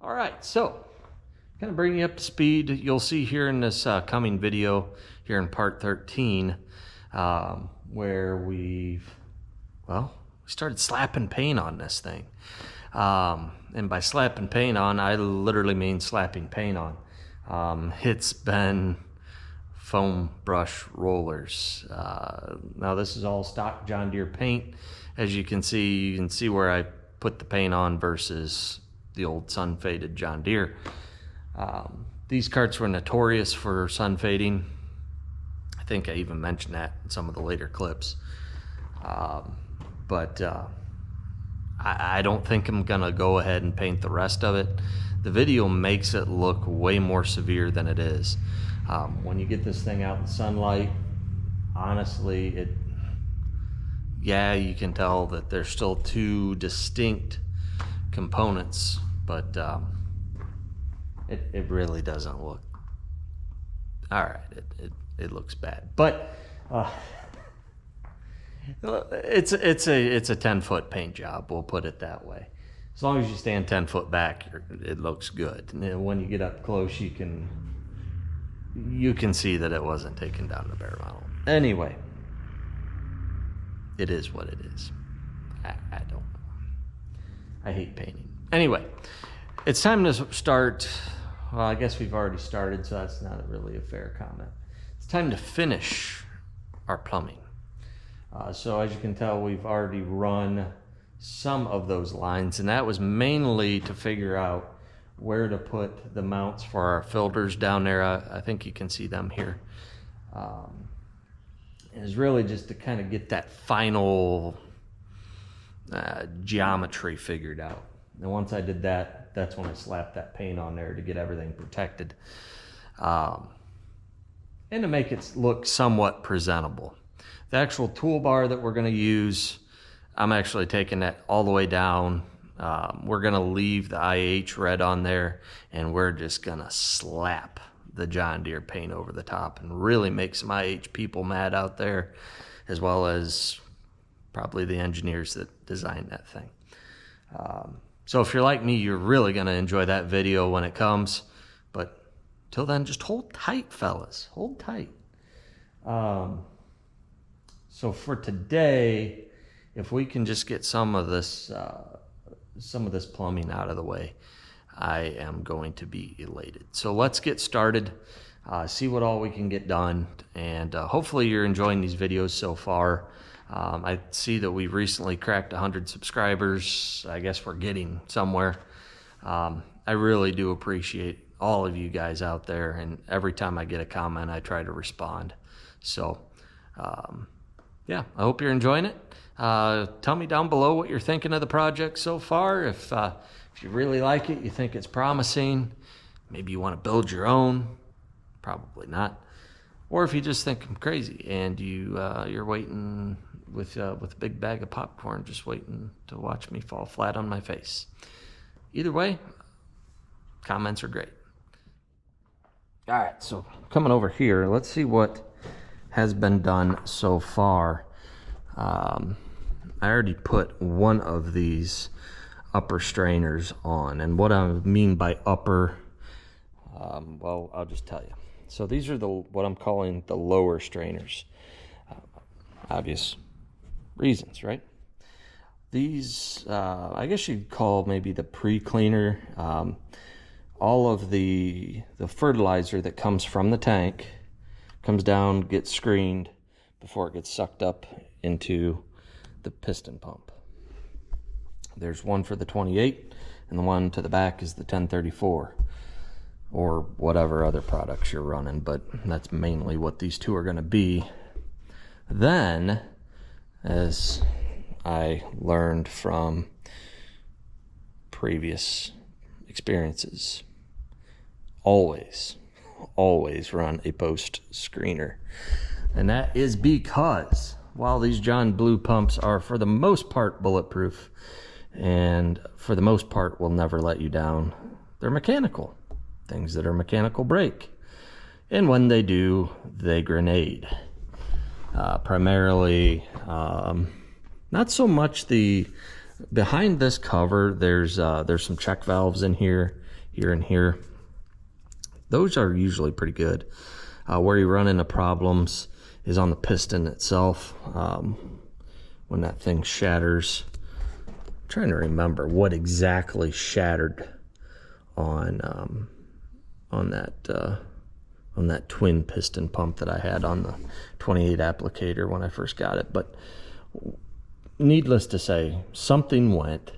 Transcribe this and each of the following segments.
All right, so kind of bring you up to speed. You'll see here in this coming video here in part 13 where we started slapping paint on this thing. And by slapping paint on, I literally mean slapping paint on. It's been foam brush rollers. Now this is all stock John Deere paint. As you can see where I put the paint on versus the old sun faded John Deere. These carts were notorious for sun fading. I think I even mentioned that in some of the later clips. But I don't think I'm gonna go ahead and paint the rest of it. The video makes it look way more severe than it is. When you get this thing out in sunlight, honestly, you can tell that there's still two distinct components, but it really doesn't look all right. It looks bad, but it's a 10-foot paint job, we'll put it that way. As long as you stand 10 foot back, it looks good. And then when you get up close, you can see that it wasn't taken down to bare metal. Anyway, it is what it is. I hate painting. Anyway, it's time to start. Well, I guess we've already started, so that's not really a fair comment. It's time to finish our plumbing. So as you can tell, we've already run some of those lines, and that was mainly to figure out where to put the mounts for our filters down there. I think you can see them here. Is really just to kind of get that final geometry figured out. And once I did that, that's when I slapped that paint on there to get everything protected. And to make it look somewhat presentable. The actual toolbar that we're gonna use, I'm actually taking that all the way down. We're gonna leave the IH red on there, and we're just gonna slap the John Deere paint over the top and really make some IH people mad out there, as well as probably the engineers that designed that thing. So if you're like me, you're really gonna enjoy that video when it comes, but till then, just hold tight, fellas, hold tight. So for today, if we can just get some of this plumbing out of the way, I am going to be elated. So let's get started, see what all we can get done, and hopefully you're enjoying these videos so far. I see that we recently cracked 100 subscribers. I guess we're getting somewhere. I really do appreciate all of you guys out there, and every time I get a comment, I try to respond. So yeah, I hope you're enjoying it. Tell me down below what you're thinking of the project so far. If you really like it, you think it's promising, maybe you want to build your own, probably not. Or if you just think I'm crazy and you're waiting with a big bag of popcorn, just waiting to watch me fall flat on my face. Either way, comments are great. All right, so coming over here, let's see what has been done so far. I already put one of these upper strainers on, and what I mean by upper, well, I'll just tell you. So these are what I'm calling the lower strainers. Obvious reasons, right? These, I guess you'd call maybe the pre-cleaner. All of the fertilizer that comes from the tank comes down, gets screened before it gets sucked up into the piston pump. There's one for the 28, and the one to the back is the 1034, or whatever other products you're running, but that's mainly what these two are going to be. Then, as I learned from previous experiences, always run a post screener. And that is because while these John Blue pumps are for the most part bulletproof and for the most part will never let you down, they're mechanical. Things that are mechanical break. And when they do, they grenade. Primarily, not so much behind this cover, there's some check valves in here, here and here. Those are usually pretty good. Where you run into problems is on the piston itself. When that thing shatters, I'm trying to remember what exactly shattered on that twin piston pump that I had on the 28 applicator when I first got it. But needless to say, something went,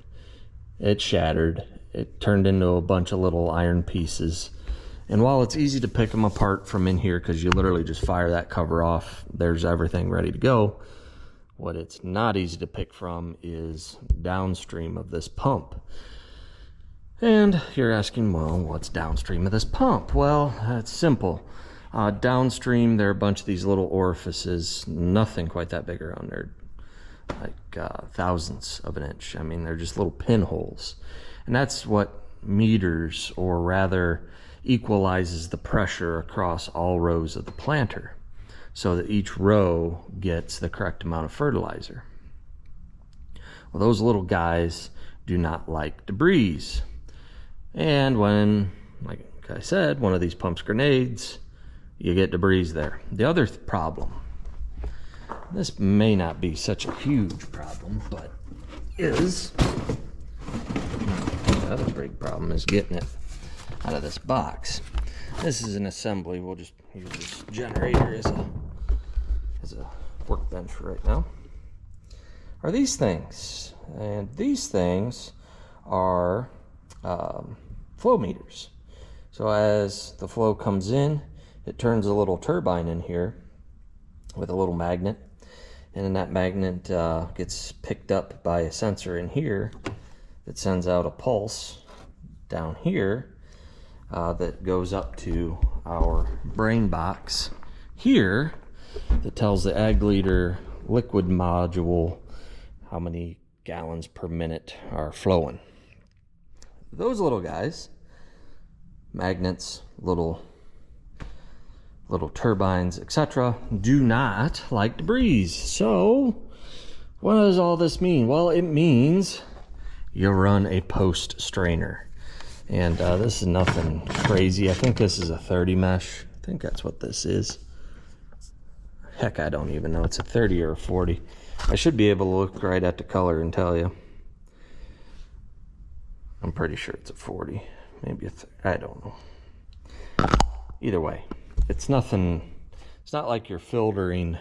it shattered, it turned into a bunch of little iron pieces. And while it's easy to pick them apart from in here because you literally just fire that cover off, there's everything ready to go, what it's not easy to pick from is downstream of this pump. And you're asking, well, what's downstream of this pump? Well, that's simple. Downstream, there are a bunch of these little orifices, nothing quite that big around there, like thousandths of an inch. I mean, they're just little pinholes. And that's what meters, or rather equalizes the pressure across all rows of the planter so that each row gets the correct amount of fertilizer. Well, those little guys do not like debris. And when, like I said, one of these pumps grenades, you get debris there. The other problem, this may not be such a huge problem, but is, the other big problem is getting it out of this box. This is an assembly. We'll just use this generator as a workbench for right now. Are these things, and these things are flow meters. So as the flow comes in, it turns a little turbine in here with a little magnet, and then that magnet gets picked up by a sensor in here that sends out a pulse down here that goes up to our brain box here that tells the ag leader liquid module how many gallons per minute are flowing. Those little guys, magnets, little turbines, etc., do not like debris. So what does all this mean? Well, it means you run a post strainer. And this is nothing crazy. I think this is a 30 mesh. I think that's what this is. Heck, I don't even know. It's a 30 or a 40. I should be able to look right at the color and tell you. I'm pretty sure it's a 40. Maybe I don't know. Either way, it's nothing. It's not like you're filtering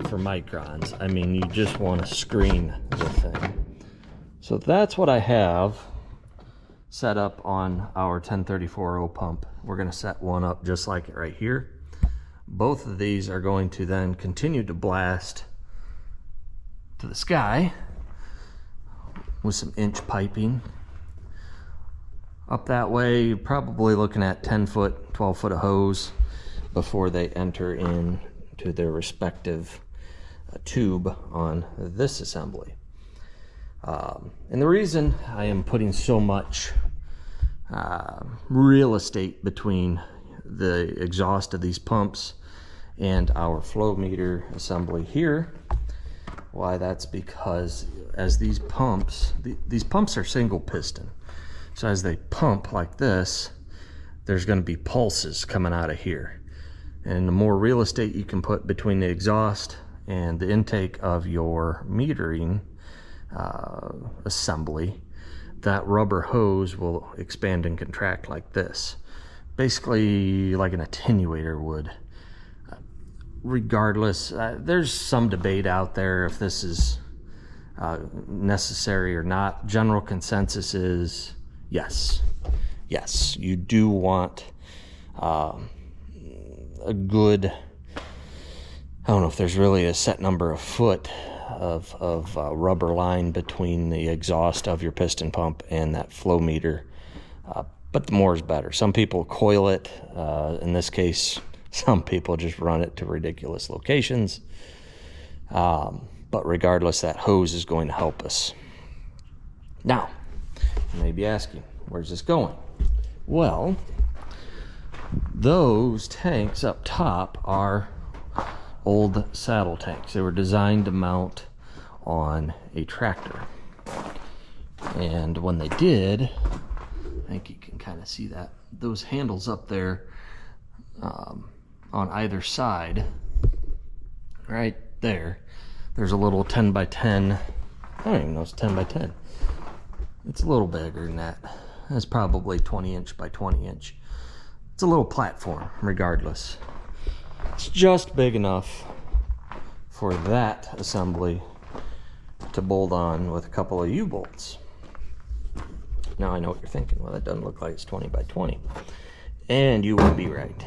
for microns. I mean, you just want to screen the thing. So that's what I have set up on our 1034O pump. We're going to set one up just like it right here. Both of these are going to then continue to blast to the sky with some inch piping. Up that way, you're probably looking at 10 foot, 12 foot of hose before they enter into their respective tube on this assembly. And the reason I am putting so much real estate between the exhaust of these pumps and our flow meter assembly here, why, that's because as these pumps are single piston. So as they pump like this, there's going to be pulses coming out of here. And the more real estate you can put between the exhaust and the intake of your metering assembly, that rubber hose will expand and contract like this. Basically like an attenuator would. Regardless, there's some debate out there if this is necessary or not. General consensus is yes. Yes, you do want a good, I don't know if there's really a set number of foot of rubber line between the exhaust of your piston pump and that flow meter, but the more is better. Some people coil it. In this case, some people just run it to ridiculous locations, but regardless, that hose is going to help us. Now, you may be asking, where's this going? Well, those tanks up top are old saddle tanks. They were designed to mount on a tractor. And when they did, I think you can kind of see that. Those handles up there on either side, right there, there's a little 10 by 10. I don't even know it's 10 by 10. It's a little bigger than that. That's probably 20 inch by 20 inch. It's a little platform, regardless. It's just big enough for that assembly to bolt on with a couple of U-bolts. Now I know what you're thinking. Well, that doesn't look like it's 20 by 20. And you would be right.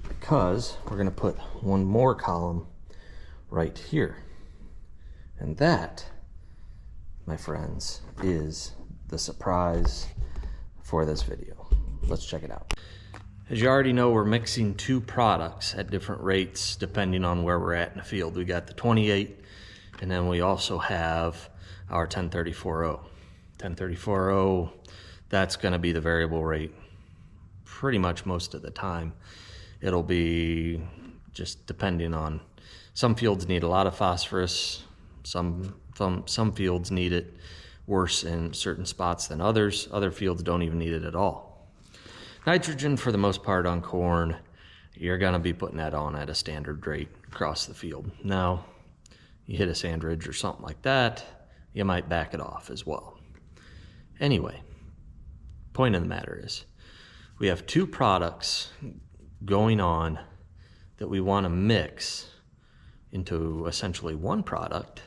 Because we're going to put one more column right here. And that, my friends, is the surprise for this video. Let's check it out. As you already know, we're mixing two products at different rates depending on where we're at in the field. We got the 28, and then we also have our 1034-0. 1034-0, that's going to be the variable rate pretty much most of the time. It'll be just depending on, some fields need a lot of phosphorus, some fields need it worse in certain spots than others. Other fields don't even need it at all. Nitrogen, for the most part on corn, you're going to be putting that on at a standard rate across the field. Now, you hit a sand ridge or something like that, you might back it off as well. Anyway, point of the matter is, we have two products going on that we want to mix into essentially one product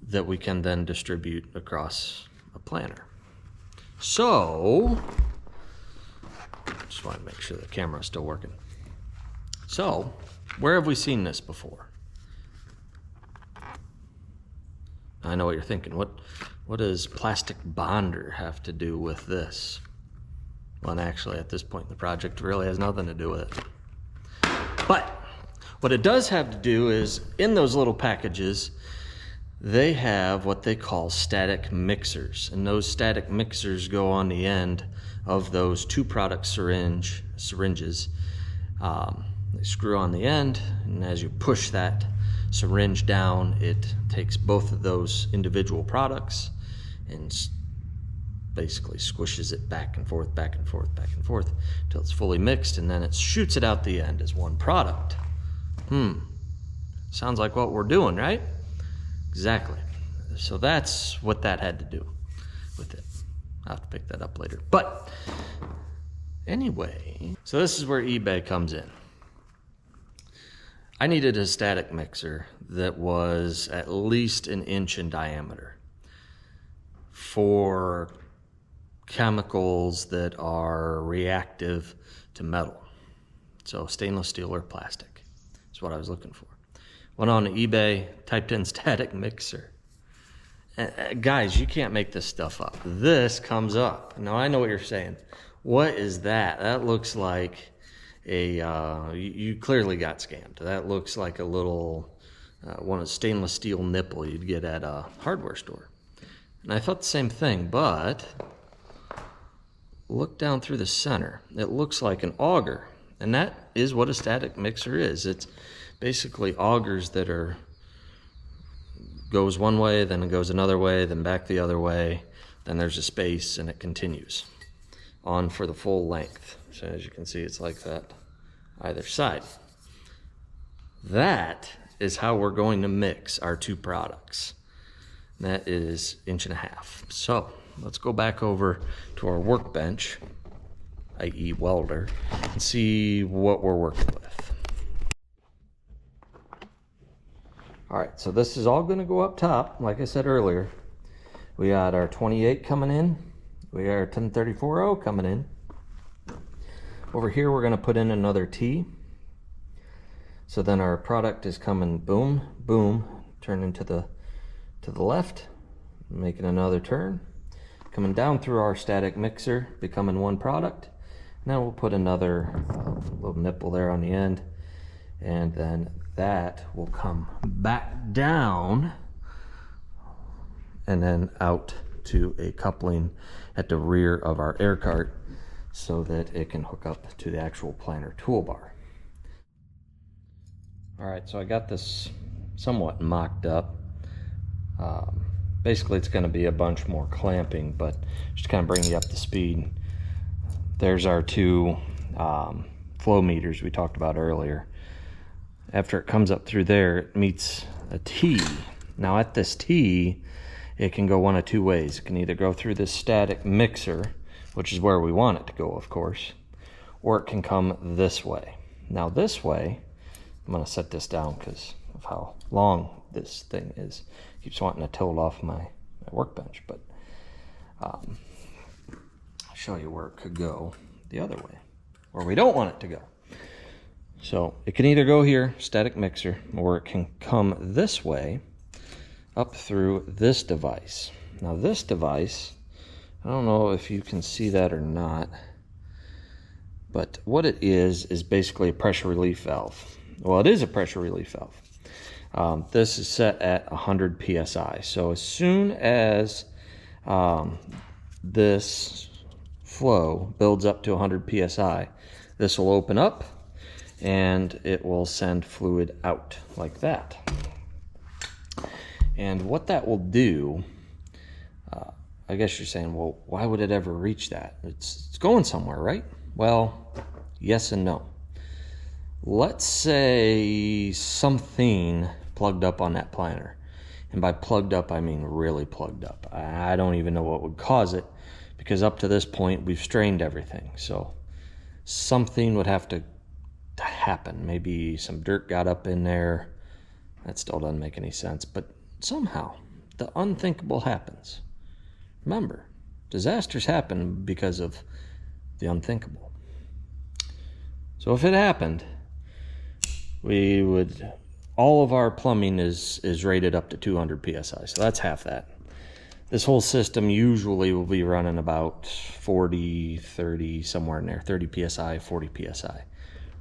that we can then distribute across a planter. So, just want to make sure the camera's still working. So, where have we seen this before? I know what you're thinking. What does plastic bonder have to do with this? Well, and actually, at this point in the project, it really has nothing to do with it. But what it does have to do is, in those little packages, they have what they call static mixers. And those static mixers go on the end of those two product syringes. They screw on the end, and as you push that syringe down, it takes both of those individual products and basically squishes it back and forth, back and forth, back and forth until it's fully mixed, and then it shoots it out the end as one product. Sounds like what we're doing, right? Exactly. So that's what that had to do with it. I'll have to pick that up later. But anyway, so this is where eBay comes in. I needed a static mixer that was at least an inch in diameter for chemicals that are reactive to metal. So stainless steel or plastic is what I was looking for. Went on to eBay, typed in static mixer. Guys, you can't make this stuff up. This comes up. Now I know what you're saying. What is that? That looks like you clearly got scammed. That looks like a little one of stainless steel nipple you'd get at a hardware store. And I thought the same thing, but look down through the center. It looks like an auger, and that is what a static mixer is. It's basically augers that goes one way, then it goes another way, then back the other way, then there's a space, and it continues on for the full length. So as you can see, it's like that either side. That is how we're going to mix our two products. And that is 1.5 inches. So let's go back over to our workbench, i.e. welder, and see what we're working with. All right, so this is all going to go up top. Like I said earlier, we got our 28 coming in. We got our 1034-0 coming in. Over here, we're going to put in another T. So then our product is coming boom, boom, turning to the left, making another turn, coming down through our static mixer, becoming one product. Now we'll put another little nipple there on the end, and then that will come back down and then out to a coupling at the rear of our air cart so that it can hook up to the actual planter toolbar. All right, so I got this somewhat mocked up. basically it's going to be a bunch more clamping, but just to kind of bring you up to speed. There's our two flow meters we talked about earlier. After it comes up through there, it meets a T. Now at this T, it can go one of two ways. It can either go through this static mixer, which is where we want it to go, of course, or it can come this way. Now this way, I'm going to set this down because of how long this thing is. It keeps wanting to tilt off my workbench, but I'll show you where it could go the other way, where we don't want it to go. So it can either go here, static mixer, or it can come this way up through this device. Now this device, I don't know if you can see that or not, but what it is basically a pressure relief valve. Well, it is a pressure relief valve. This is set at 100 psi. So as soon as this flow builds up to 100 psi, this will open up and it will send fluid out like that. And what that will do, I guess you're saying, well, why would it ever reach that? It's going somewhere, right? Well, yes and no. Let's say something plugged up on that planter. And by plugged up, I mean really plugged up. I don't even know what would cause it, because up to this point, we've strained everything. So something would have to happen. Maybe some dirt got up in there. That still doesn't make any sense. But somehow, the unthinkable happens. Remember, disasters happen because of the unthinkable. So if it happened, we would, all of our plumbing is rated up to 200 psi, so that's half that. This whole system usually will be running about 40, 30, somewhere in there, 30 psi, 40 psi.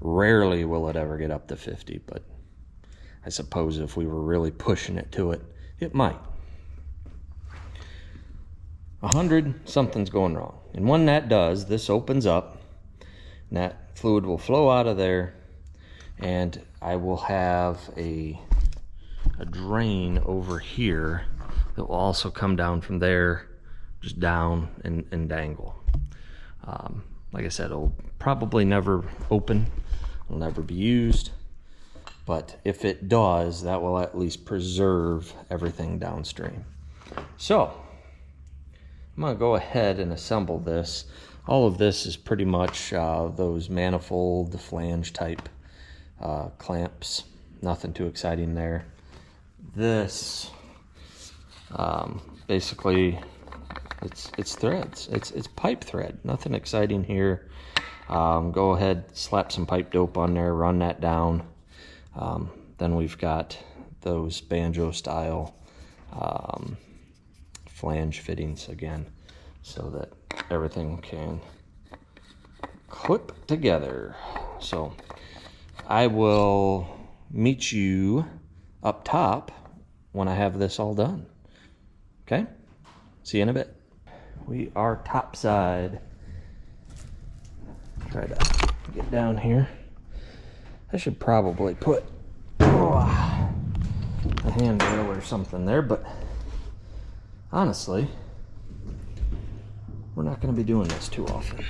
Rarely will it ever get up to 50, but I suppose if we were really pushing it to it, it might. 100, something's going wrong. And when that does, this opens up, and that fluid will flow out of there, and I will have a drain over here that will also come down from there, just down and dangle. Like I said, it'll probably never open, it'll never be used, but if it does, that will at least preserve everything downstream. So I'm going to go ahead and assemble this. All of this is pretty much those manifold, flange type clamps. Nothing too exciting there. This basically it's threads. It's pipe thread. Nothing exciting here. Go ahead, slap some pipe dope on there, run that down. Then we've got those banjo style flange fittings again, so that everything can clip together. So I will meet you up top when I have this all done. Okay? See you in a bit. We are topside. Try to get down here. I should probably put a handrail or something there, but honestly, we're not going to be doing this too often.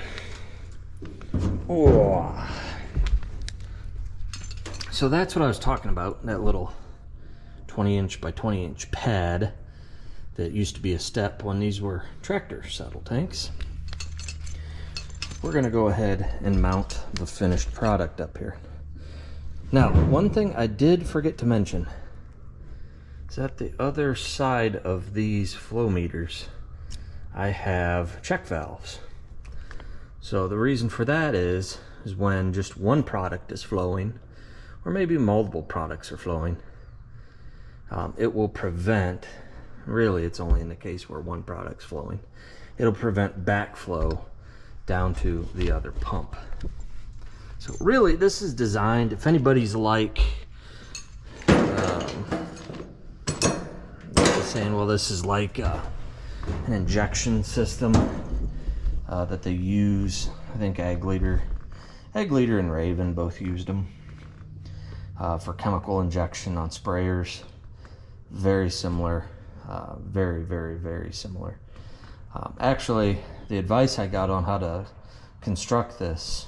So that's what I was talking about, that little 20-inch by 20-inch pad that used to be a step when these were tractor saddle tanks. We're going to go ahead and mount the finished product up here. Now, one thing I did forget to mention is that the other side of these flow meters, I have check valves. So the reason for that is when just one product is flowing, or maybe multiple products are flowing, it will prevent, really it's only in the case where one product's flowing, it'll prevent backflow down to the other pump. So really this is designed, if anybody's like saying, well, this is like an injection system that they use. I think Ag Leader and Raven both used them for chemical injection on sprayers. Very similar. Very, very, very similar. Actually, the advice I got on how to construct this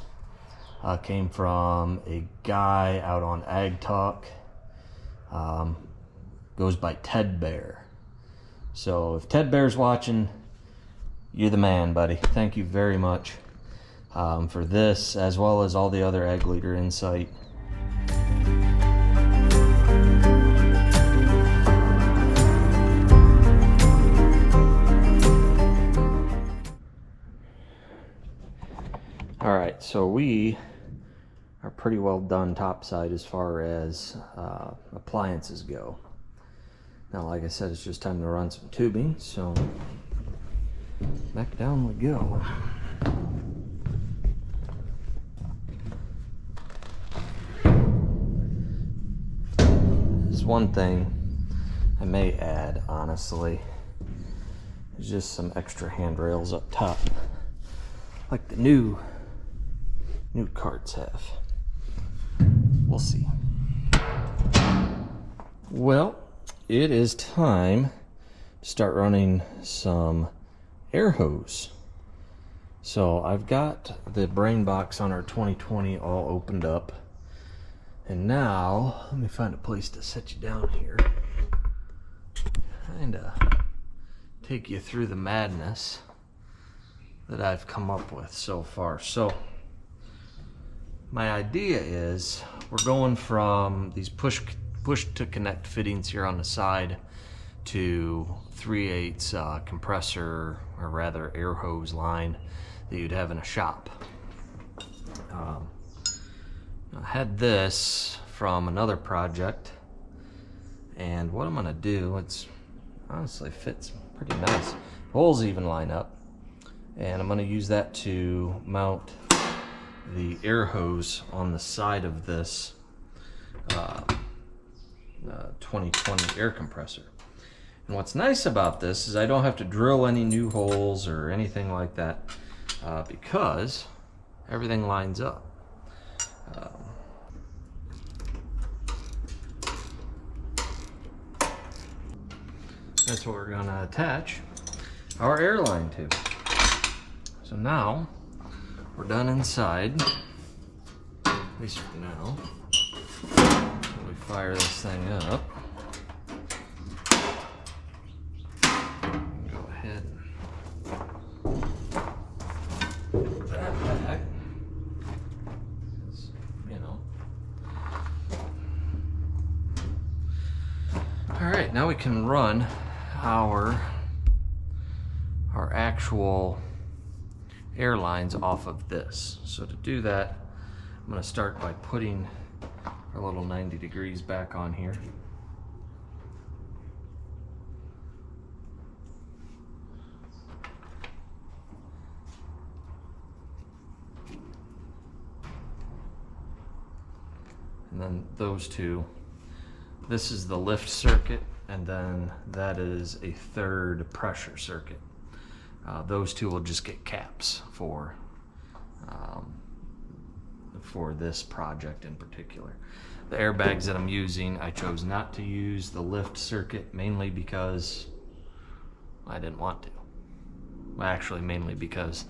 came from a guy out on Ag Talk. Goes by Ted Bear. So if Ted Bear's watching, you're the man, buddy. Thank you very much for this, as well as all the other Ag Leader insight. All right, so we are pretty well done topside as far as appliances go. Now, like I said, it's just time to run some tubing, so back down we go. There's one thing I may add, honestly. There's just some extra handrails up top, like the new carts have. We'll see. Well, it is time to start running some air hose. So I've got the brain box on our 2020 all opened up. And now, let me find a place to set you down here. Kinda take you through the madness that I've come up with so far. So my idea is we're going from these push to connect fittings here on the side to 3/8 compressor, or rather air hose line that you'd have in a shop. I had this from another project, and what I'm gonna do, it's honestly fits pretty nice. Holes even line up, and I'm gonna use that to mount the air hose on the side of this 2020 air compressor. And what's nice about this is I don't have to drill any new holes or anything like that because everything lines up. That's what we're gonna attach our air line to. So now we're done inside, at least for now. We fire this thing up. Go ahead and put that back. You know. All right, now we can run our actual airlines off of this. So to do that, I'm going to start by putting our little 90 degrees back on here. And then those two, this is the lift circuit, and then that is a third pressure circuit. Those two will just get caps for this project in particular. The airbags that I'm using, I chose not to use the lift circuit, mainly because I didn't want to. Well, actually, mainly because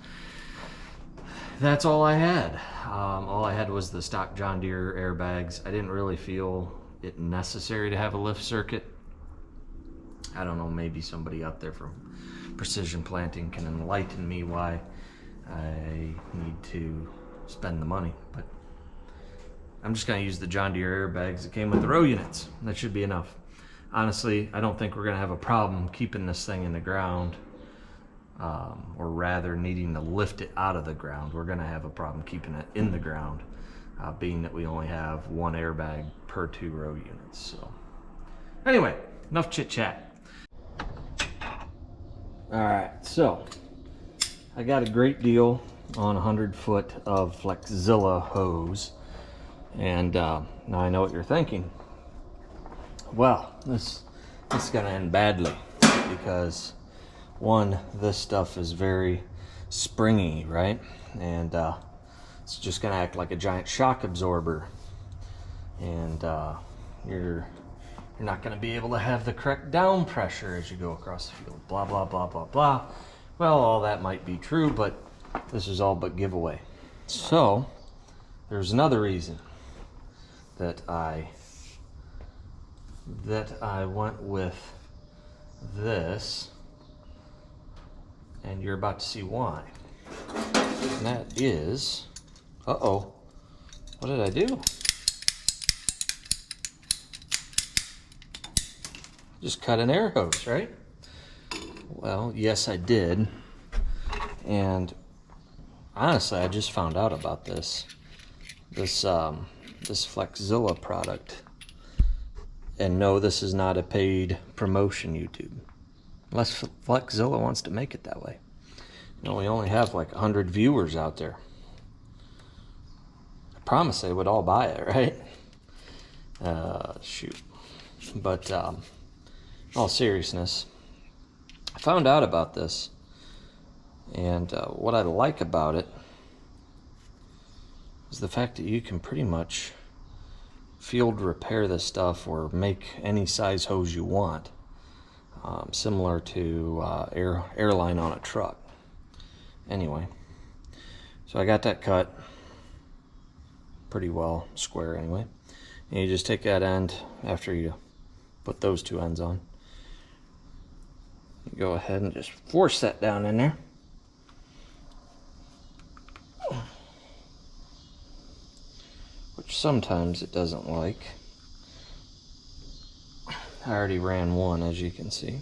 that's all I had. All I had was the stock John Deere airbags. I didn't really feel it necessary to have a lift circuit. I don't know, maybe somebody out there from Precision Planting can enlighten me why I need to spend the money, but I'm just going to use the John Deere airbags that came with the row units. That should be enough. Honestly, I don't think we're going to have a problem keeping this thing in the ground, or rather needing to lift it out of the ground. We're going to have a problem keeping it in the ground, being that we only have one airbag per 2 row units. So anyway, enough chit chat. All right, so I got a great deal on 100 foot of Flexzilla hose, and now I know what you're thinking. Well, this is gonna end badly because one, this stuff is very springy, right? And it's just gonna act like a giant shock absorber, and you're You're not going to be able to have the correct down pressure as you go across the field. Blah, blah, blah, blah, blah. Well, all that might be true, but this is all but giveaway. So, there's another reason that I went with this, and you're about to see why. And that is, uh-oh, what did I do? Just cut an air hose, right? Well, yes, I did. And honestly, I just found out about this Flexzilla product. And no, this is not a paid promotion, YouTube. Unless Flexzilla wants to make it that way. You know, we only have like 100 viewers out there. I promise they would all buy it, right? Shoot. But in all seriousness, I found out about this. And what I like about it is the fact that you can pretty much field repair this stuff or make any size hose you want, similar to airline on a truck. Anyway, so I got that cut pretty well, square anyway. And you just take that end after you put those two ends on. You go ahead and just force that down in there. Which sometimes it doesn't like. I already ran one, as you can see.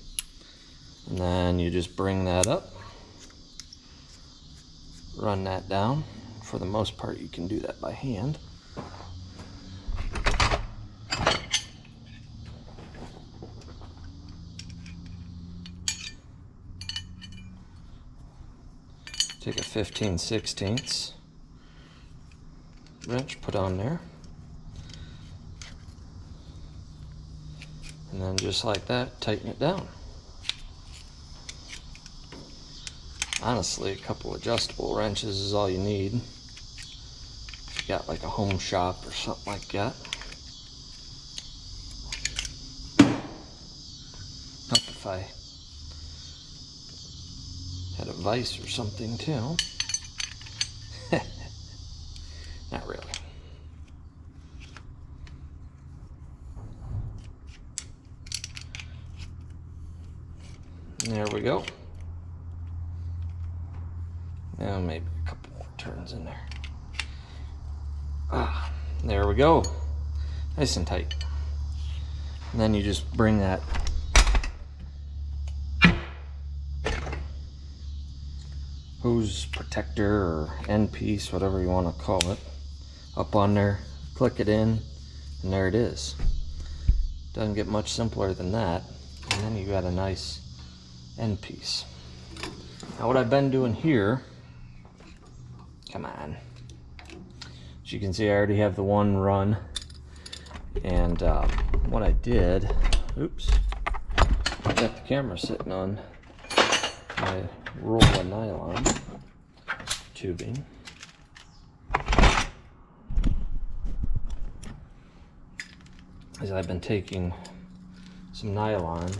And then you just bring that up, run that down. For the most part, you can do that by hand. Take a 15/16 wrench, put on there, and then just like that, tighten it down. Honestly, a couple adjustable wrenches is all you need. If you got like a home shop or something like that. Help if I had a vise or something too. Not really. There we go. Now maybe a couple more turns in there. There we go. Nice and tight. And then you just bring that hose protector or end piece, whatever you want to call it, up on there, click it in, and there it is. Doesn't get much simpler than that. And then you got a nice end piece. Now what I've been doing here, come on, as you can see, I already have the one run. And what I did, oops, I got the camera sitting on my roll of nylon tubing. As I've been taking some nylon,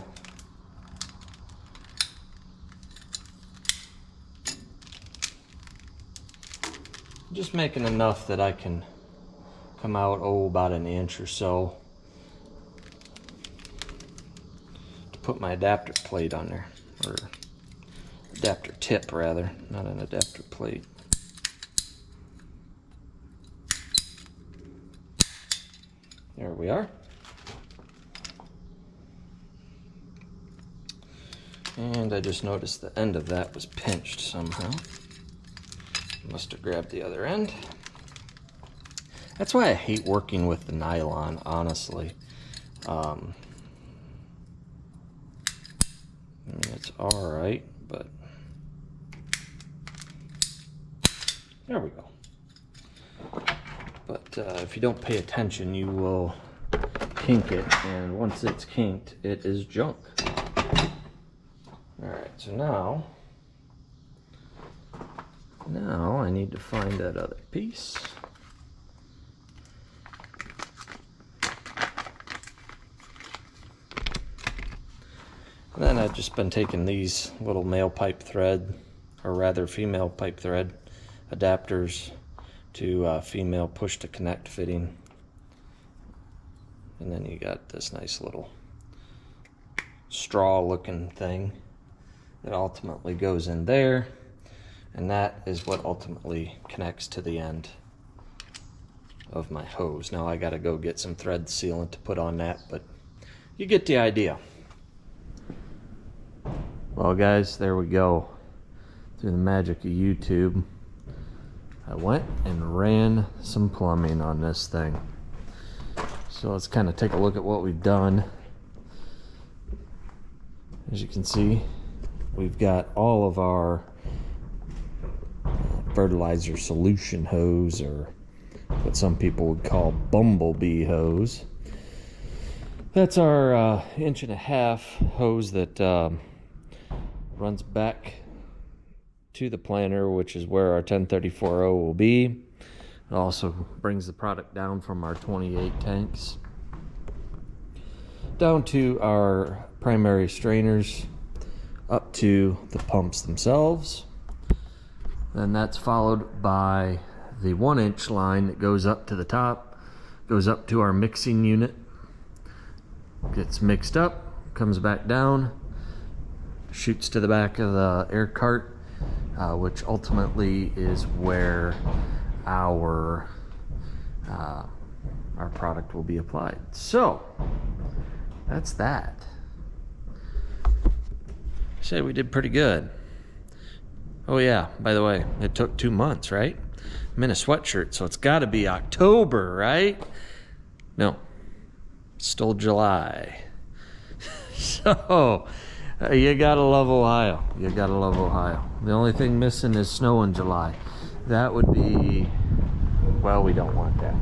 just making enough that I can come out, about an inch or so, to put my adapter plate on there, or adapter tip rather, not an adapter plate. There we are. And I just noticed the end of that was pinched somehow. Must have grabbed the other end. That's why I hate working with the nylon, honestly. I mean, it's alright, but there we go. But if you don't pay attention, you will kink it, and once it's kinked, it is junk. Alright, so now I need to find that other piece. And then I've just been taking these little male pipe thread, or rather female pipe thread adapters to female push to connect fitting. And then you got this nice little straw looking thing that ultimately goes in there, and that is what ultimately connects to the end of my hose. Now I gotta go get some thread sealant to put on that, but you get the idea. Well guys, there we go. Through the magic of YouTube, I went and ran some plumbing on this thing. So let's kind of take a look at what we've done. As you can see, we've got all of our fertilizer solution hose, or what some people would call bumblebee hose. That's our 1.5 inch hose that runs back to the planter, which is where our 1034O will be. It also brings the product down from our 28 tanks down to our primary strainers up to the pumps themselves. Then that's followed by the 1 inch line that goes up to the top, goes up to our mixing unit, gets mixed up, comes back down, shoots to the back of the air cart, which ultimately is where our product will be applied. So that's that. I say we did pretty good. Oh yeah, by the way, it took 2 months, right? I'm in a sweatshirt, so it's got to be October, right? No, still July. So you gotta love Ohio. You gotta love Ohio. The only thing missing is snow in July. That would be, well, we don't want that.